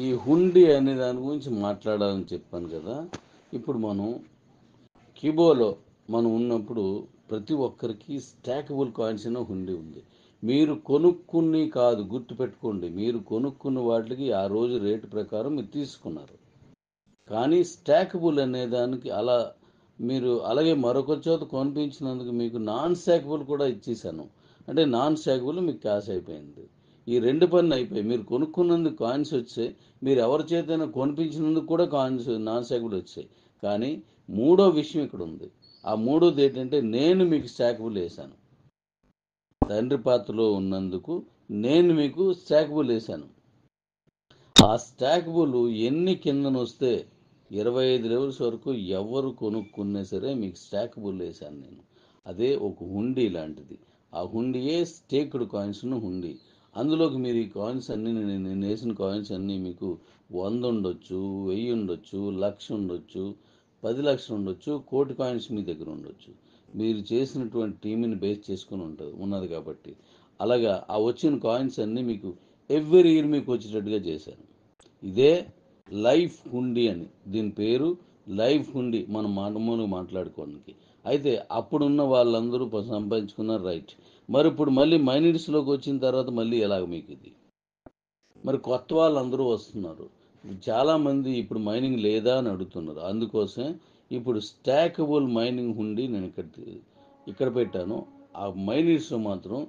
ఈ హుండీ అనే దాని గురించి మాట్లాడాలని చెప్పాను కదా. ఇప్పుడు మనం కిబోలో మనం ఉన్నప్పుడు ప్రతి ఒక్కరికి స్టాకబుల్ కాయిన్స్ అనే హుండీ ఉంది. మీరు కొనుక్కుని కాదు, గుర్తుపెట్టుకోండి, మీరు కొనుక్కున్న వాటికి ఆ రోజు రేటు ప్రకారం మీరు తీసుకున్నారు. కానీ స్టాకబుల్ అనే దానికి అలా మీరు అలాగే మరొక చోట కొనిపించినందుకు మీకు నాన్ స్టాకబుల్ కూడా ఇచ్చేసాను. అంటే నాన్ స్టాకబుల్ మీకు క్యాష్ అయిపోయింది. ఈ రెండు పనులు అయిపోయి మీరు కొనుక్కున్నందుకు కాయిన్స్ వచ్చాయి, మీరు ఎవరి చేతైనా కొనిపించినందుకు కూడా కాయిన్స్ నాన్ స్టాకబుల్ వచ్చాయి. కానీ మూడో విషయం ఇక్కడ ఉంది. ఆ మూడోది ఏంటంటే నేను మీకు స్టాకబుల్ వేశాను. తండ్రి పాత్రలో ఉన్నందుకు నేను మీకు స్టాకబుల్ వేశాను. ఆ స్టాకబుల్ ఎన్ని కిందన వస్తే 25 లెవెల్స్ వరకు ఎవరు కొనుక్కున్నా సరే మీకు స్టాకబుల్ వేశాను నేను. అదే ఒక హుండీ లాంటిది. ఆ హుండీయే స్టేక్డ్ కాయిన్స్ను హుండీ. అందులోకి మీరు ఈ కాయిన్స్ అన్నీ నేను వేసిన కాయిన్స్ అన్నీ మీకు 100 ఉండొచ్చు, 1000 ఉండొచ్చు, 1,00,000 ఉండొచ్చు, 10 లక్షలు ఉండొచ్చు, కోటి కాయిన్స్ మీ దగ్గర ఉండొచ్చు. మీరు చేసినటువంటి టీంని బేస్ చేసుకుని ఉన్నది కాబట్టి అలాగా ఆ వచ్చిన కాయిన్స్ అన్నీ మీకు ఎవ్రీ ఇయర్ మీకు వచ్చేటట్టుగా చేశాను. ఇదే లైఫ్ హుండీ అని, దీని పేరు లైఫ్ హుండీ. మనం మాటమూలుగా మాట్లాడుకోవడానికి. అయితే అప్పుడున్న వాళ్ళందరూ సంపాదించుకున్నారు, రైట్. మరి ఇప్పుడు మళ్ళీ మైనిట్స్లోకి వచ్చిన తర్వాత మళ్ళీ ఎలాగ మీకు ఇది? మరి కొత్త వాళ్ళందరూ వస్తున్నారు. చాలామంది ఇప్పుడు మైనింగ్ లేదా అని అడుగుతున్నారు. అందుకోసమే ఇప్పుడు స్టాకబుల్ మైనింగ్ హుండీ నేను ఇక్కడ పెట్టాను. ఆ మైనిట్స్లో మాత్రం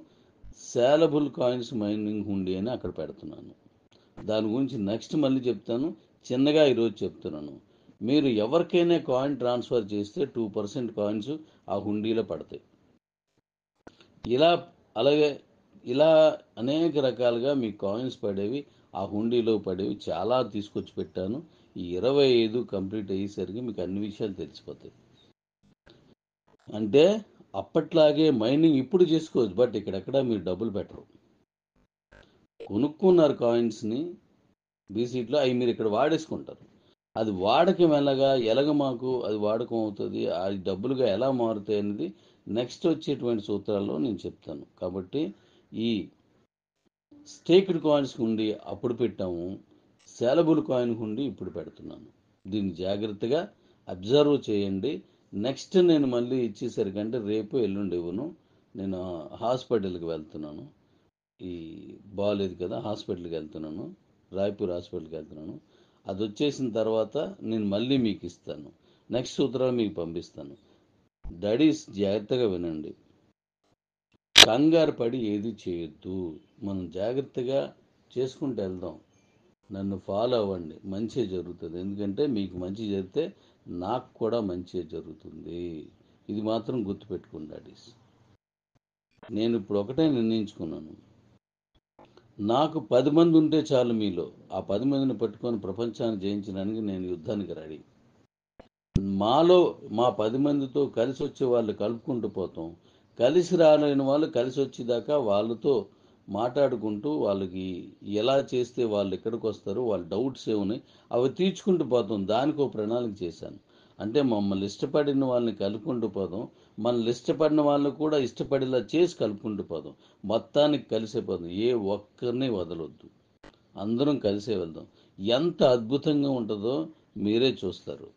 సేలబుల్ కాయిన్స్ మైనింగ్ హుండీ అని అక్కడ పెడుతున్నాను. దాని గురించి నెక్స్ట్ మళ్ళీ చెప్తాను. చిన్నగా ఈరోజు చెప్తున్నాను. మీరు ఎవరికైనా కాయిన్ ట్రాన్స్ఫర్ చేస్తే 2% కాయిన్స్ ఆ హుండీలో పడతాయి. ఇలా అలాగే ఇలా అనేక రకాలుగా మీ కాయిన్స్ పడేవి ఆ హుండీలో పడేవి చాలా తీసుకొచ్చి పెట్టాను. ఈ 25 కంప్లీట్ అయ్యేసరికి మీకు అన్ని విషయాలు తెలిసిపోతాయి. అంటే అప్పట్లాగే మైనింగ్ ఇప్పుడు చేసుకోవచ్చు, బట్ ఇక్కడెక్కడ మీరు డబ్బులు పెట్టరు. కొనుక్కున్నారు కాయిన్స్ని బీసీట్లో, అవి మీరు ఇక్కడ వాడేసుకుంటారు. అది వాడకం ఎలాగ మాకు అది వాడకం అవుతుంది, అది డబ్బులుగా ఎలా మారుతాయి అనేది నెక్స్ట్ వచ్చేటువంటి సూత్రాల్లో నేను చెప్తాను. కాబట్టి ఈ స్టేక్డ్ కాయిన్స్ ఉండి అప్పుడు పెట్టాము, సేలబుల్ కాయిన్ ఉండి ఇప్పుడు పెడుతున్నాను. దీన్ని జాగ్రత్తగా అబ్జర్వ్ చేయండి. నెక్స్ట్ నేను మళ్ళీ ఇచ్చేసరికంటే రేపు ఎల్లుండి ఇవ్వను. నేను హాస్పిటల్కి వెళ్తున్నాను. ఈ బాగాలేదు కదా, హాస్పిటల్కి వెళ్తున్నాను, రాయపూర్ హాస్పిటల్కి వెళ్తున్నాను. అది వచ్చేసిన తర్వాత నేను మళ్ళీ మీకు ఇస్తాను. నెక్స్ట్ సూత్రాలు మీకు పంపిస్తాను. డాడీస్ జాగ్రత్తగా వినండి. కంగారు పడి ఏది చేయొద్దు. మనం జాగ్రత్తగా చేసుకుంటూ వెళ్దాం. నన్ను ఫాలో అవ్వండి, మంచి జరుగుతుంది. ఎందుకంటే మీకు మంచి జరిగితే నాకు కూడా మంచి జరుగుతుంది. ఇది మాత్రం గుర్తుపెట్టుకోండి డాడీస్. నేను ఇప్పుడు ఒకటే నిర్ణయించుకున్నాను. నాకు 10 మంది ఉంటే చాలు మీలో. ఆ 10 మందిని పట్టుకొని ప్రపంచాన్ని జయించడానికి నేను యుద్ధానికి రెడీ. మాలో మా 10 మందితో కలిసి వచ్చే వాళ్ళు కలుపుకుంటూ పోతాం. కలిసి రాలేని వాళ్ళు కలిసి వచ్చేదాకా వాళ్ళతో మాట్లాడుకుంటూ వాళ్ళకి ఎలా చేస్తే వాళ్ళు ఎక్కడికి వస్తారు, వాళ్ళ డౌట్స్ ఏమున్నాయి అవి తీర్చుకుంటూ పోతాం. దానికి ఒక ప్రణాళిక చేశాను. అంటే మమ్మల్ని ఇష్టపడిన వాళ్ళని కలుపుకుంటూ పోదాం, మనల్ని ఇష్టపడిన వాళ్ళని కూడా ఇష్టపడేలా చేసి కలుపుకుంటూ పోదాం. మొత్తానికి కలిసే పోదాం. ఏ ఒక్కరిని వదలొద్దు. అందరం కలిసే వెళ్దాం. ఎంత అద్భుతంగా ఉంటుందో మీరే చూస్తారు.